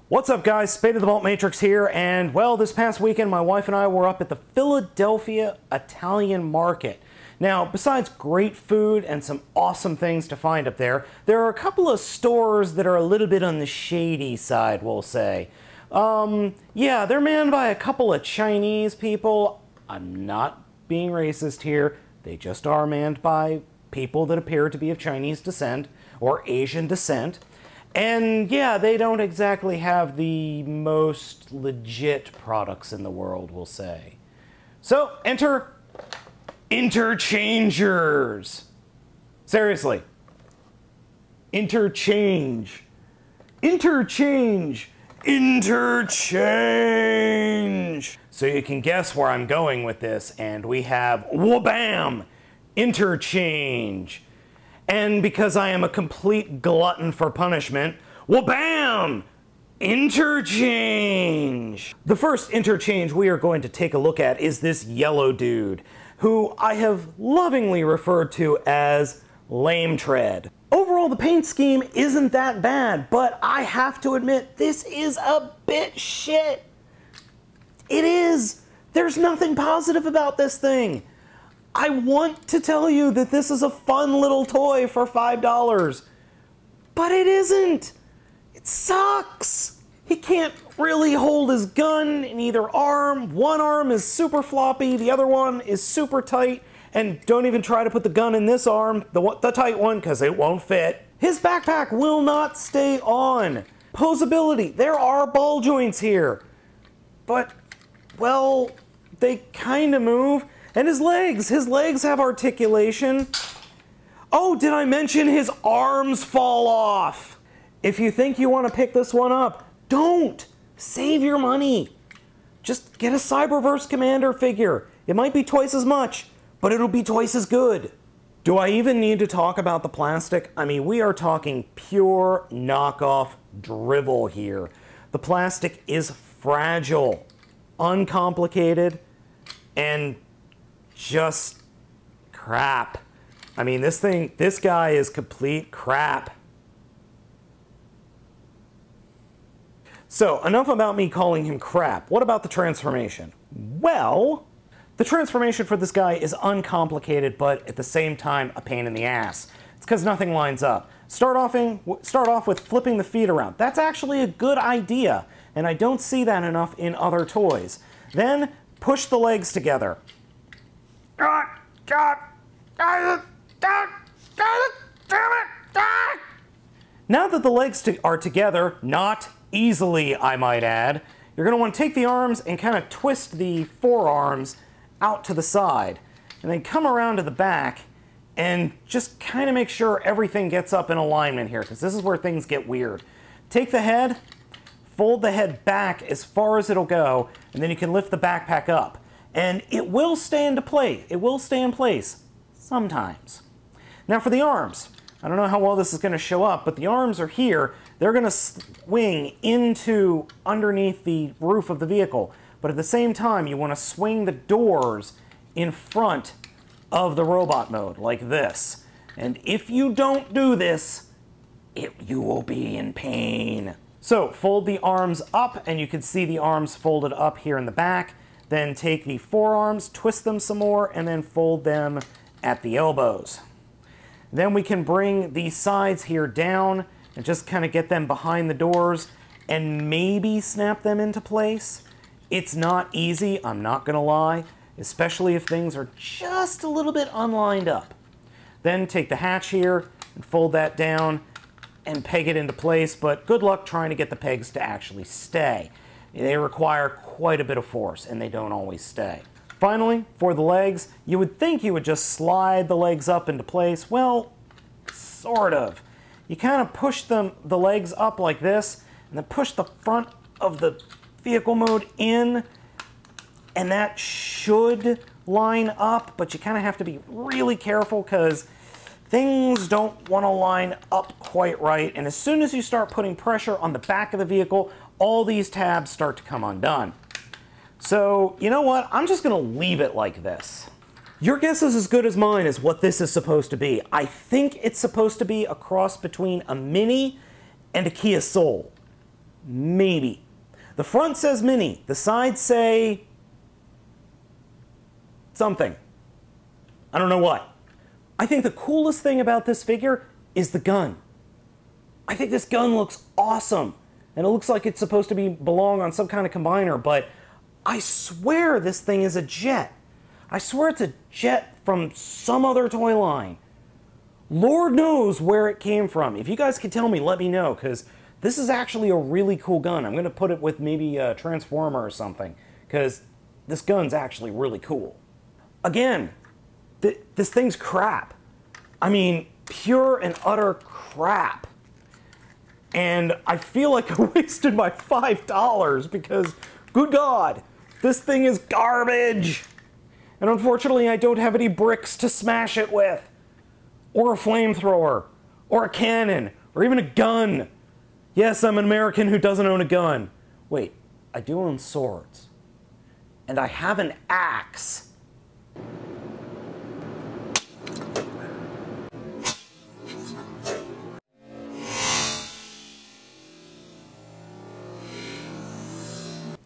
What's up, guys? Spade of the Vault Matrix here, and well, this past weekend my wife and I were up at the Philadelphia Italian Market. Now, besides great food and some awesome things to find up there, there are a couple of stores that are a little bit on the shady side, we'll say. Yeah, they're manned by a couple of Chinese people. I'm not being racist here. They just are manned by people that appear to be of Chinese descent or Asian descent. And yeah, they don't exactly have the most legit products in the world, we'll say. So, enter interchangers. Seriously. Interchange. Interchange. Interchange. So you can guess where I'm going with this, and we have wha-bam! Interchange. And because I am a complete glutton for punishment, wha-bam! Interchange! The first interchange we are going to take a look at is this yellow dude, who I have lovingly referred to as Lame Tread. Overall, the paint scheme isn't that bad, but I have to admit, this is a bit shit. It is. There's nothing positive about this thing. I want to tell you that this is a fun little toy for $5, but it isn't. It sucks. He can't really hold his gun in either arm. One arm is super floppy, the other one is super tight, and don't even try to put the gun in this arm, the tight one, because it won't fit. His backpack will not stay on. Posability, there are ball joints here, but, well, they kind of move. And his legs have articulation. Oh, did I mention his arms fall off? If you think you want to pick this one up, don't. Save your money. Just get a Cyberverse Commander figure. It might be twice as much, but it'll be twice as good. Do I even need to talk about the plastic? I mean, we are talking pure knockoff drivel here. The plastic is fragile, uncomplicated, and just crap. I mean, this guy is complete crap. So, enough about me calling him crap. What about the transformation? Well, the transformation for this guy is uncomplicated, but at the same time, a pain in the ass. It's because nothing lines up. Start off with flipping the feet around. That's actually a good idea, and I don't see that enough in other toys. Then, push the legs together. Now that the legs are together, not easily, I might add, you're going to want to take the arms and kind of twist the forearms out to the side, and then come around to the back and just kind of make sure everything gets up in alignment here, because this is where things get weird. Take the head, fold the head back as far as it'll go, and then you can lift the backpack up. And it will stay into place. It will stay in place sometimes. Now for the arms, I don't know how well this is going to show up, but the arms are here. They're going to swing into underneath the roof of the vehicle. But at the same time, you want to swing the doors in front of the robot mode, like this. And if you don't do this, you will be in pain. So fold the arms up, and you can see the arms folded up here in the back. Then take the forearms, twist them some more, and then fold them at the elbows. Then we can bring the sides here down and just kind of get them behind the doors and maybe snap them into place. It's not easy, I'm not gonna lie, especially if things are just a little bit unlined up. Then take the hatch here and fold that down and peg it into place, but good luck trying to get the pegs to actually stay. They require quite a bit of force, and they don't always stay. Finally, for the legs, you would think you would just slide the legs up into place. Well, sort of. You kind of push the legs up like this, and then push the front of the vehicle mode in, and that should line up, but you kind of have to be really careful because things don't want to line up quite right, and as soon as you start putting pressure on the back of the vehicle, all these tabs start to come undone. So, you know what? I'm just going to leave it like this. Your guess is as good as mine as what this is supposed to be. I think it's supposed to be a cross between a Mini and a Kia Soul. Maybe. The front says Mini. The sides say something. I don't know what. I think the coolest thing about this figure is the gun. I think this gun looks awesome. And it looks like it's supposed to belong on some kind of combiner, but I swear this thing is a jet. I swear it's a jet from some other toy line. Lord knows where it came from. If you guys could tell me, let me know, because this is actually a really cool gun. I'm going to put it with maybe a Transformer or something, because this gun's actually really cool. Again, this thing's crap. I mean, pure and utter crap. And I feel like I wasted my $5 because, good God, this thing is garbage. And unfortunately, I don't have any bricks to smash it with, or a flamethrower, or a cannon, or even a gun. Yes, I'm an American who doesn't own a gun. Wait, I do own swords. And I have an axe.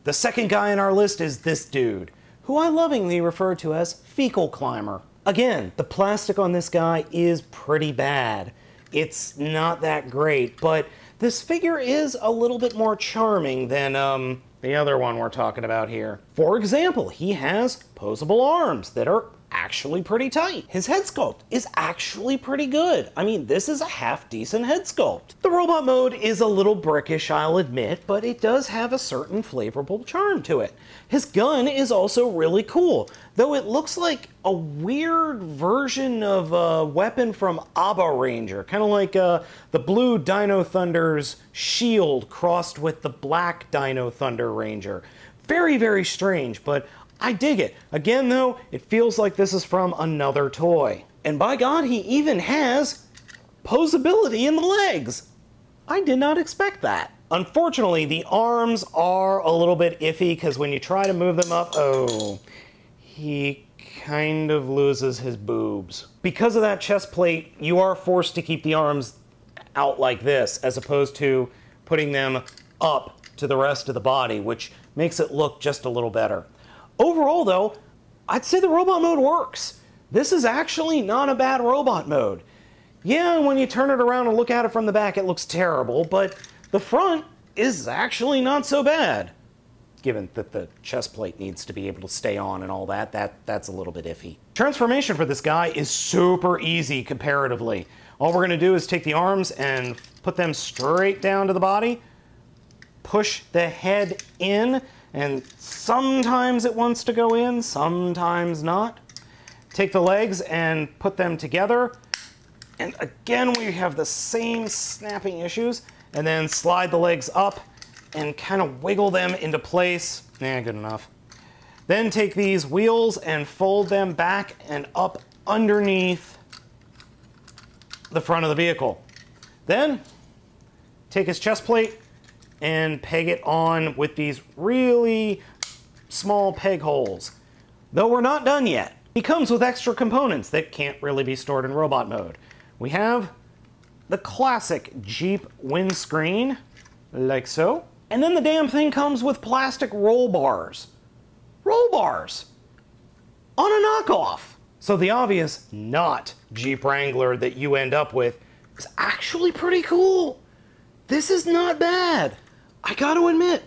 The second guy on our list is this dude, who I lovingly refer to as Fecal Climber. Again, the plastic on this guy is pretty bad. It's not that great, but this figure is a little bit more charming than the other one we're talking about here. For example, he has posable arms that are actually pretty tight. His head sculpt is actually pretty good. I mean, this is a half-decent head sculpt. The robot mode is a little brickish, I'll admit, but it does have a certain flavorful charm to it. His gun is also really cool, though it looks like a weird version of a weapon from Abba Ranger, kind of like the blue Dino Thunder's shield crossed with the black Dino Thunder Ranger. Very, very strange, but I dig it. Again, though, it feels like this is from another toy. And by God, he even has posability in the legs. I did not expect that. Unfortunately, the arms are a little bit iffy because when you try to move them up, oh, he kind of loses his boobs. Because of that chest plate, you are forced to keep the arms out like this, as opposed to putting them up to the rest of the body, which makes it look just a little better. Overall, though, I'd say the robot mode works. This is actually not a bad robot mode. Yeah, when you turn it around and look at it from the back, it looks terrible, but the front is actually not so bad. Given that the chest plate needs to be able to stay on and all that, that's a little bit iffy. Transformation for this guy is super easy comparatively. All we're going to do is take the arms and put them straight down to the body, push the head in, and sometimes it wants to go in, sometimes not. Take the legs and put them together. And again, we have the same snapping issues. And then slide the legs up and kind of wiggle them into place. Good enough. Then take these wheels and fold them back and up underneath the front of the vehicle. Then take his chest plate and peg it on with these really small peg holes. Though we're not done yet. He comes with extra components that can't really be stored in robot mode. We have the classic Jeep windscreen, like so. And then the damn thing comes with plastic roll bars. Roll bars! On a knockoff! So the obvious not Jeep Wrangler that you end up with is actually pretty cool. This is not bad. I gotta admit,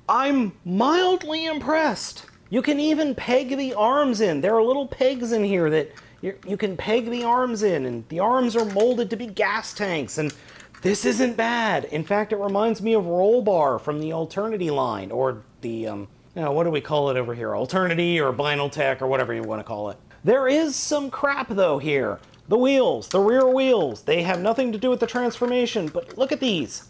I'm mildly impressed. You can even peg the arms in. There are little pegs in here that you can peg the arms in, and the arms are molded to be gas tanks, and this isn't bad. In fact, it reminds me of Roll Bar from the Alternity line, or the, what do we call it over here? Alternity or Vinyltech or whatever you want to call it. There is some crap, though, here. The wheels, the rear wheels, they have nothing to do with the transformation, but look at these.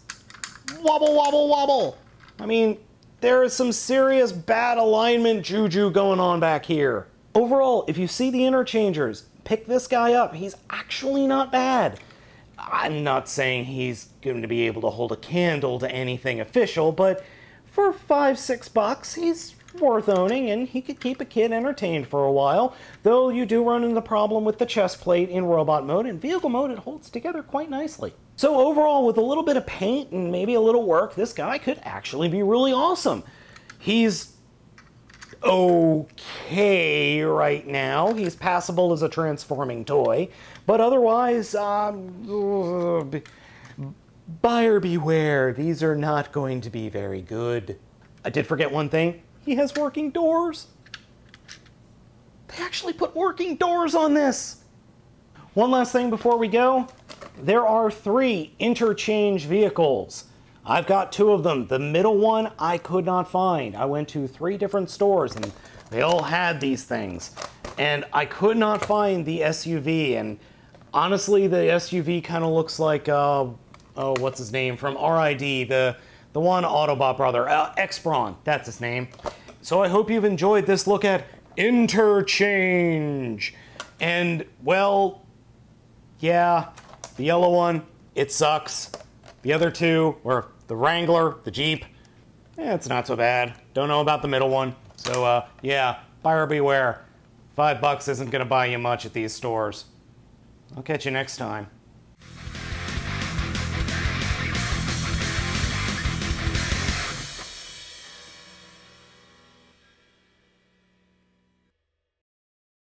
Wobble, wobble, wobble. I mean, there is some serious bad alignment juju going on back here. Overall, if you see the interchangers, pick this guy up. He's actually not bad. I'm not saying he's going to be able to hold a candle to anything official, but for $5, $6, he's worth owning, and he could keep a kid entertained for a while, though you do run into the problem with the chest plate in robot mode. In vehicle mode, it holds together quite nicely. So overall, with a little bit of paint and maybe a little work, this guy could actually be really awesome. He's okay right now. He's passable as a transforming toy, but otherwise, buyer beware. These are not going to be very good. I did forget one thing. He has working doors. They actually put working doors on this. One last thing before we go. There are 3 interchange vehicles. I've got 2 of them. The middle one I could not find. I went to 3 different stores and they all had these things. And I could not find the SUV. And honestly, the SUV kind of looks like, what's his name? From RID, the one Autobot brother. X-Brawn, that's his name. So I hope you've enjoyed this look at interchange. And, well, yeah, the yellow one, it sucks. The other 2 were the Wrangler, the Jeep. It's not so bad. Don't know about the middle one. So, yeah, buyer beware. $5 isn't going to buy you much at these stores. I'll catch you next time.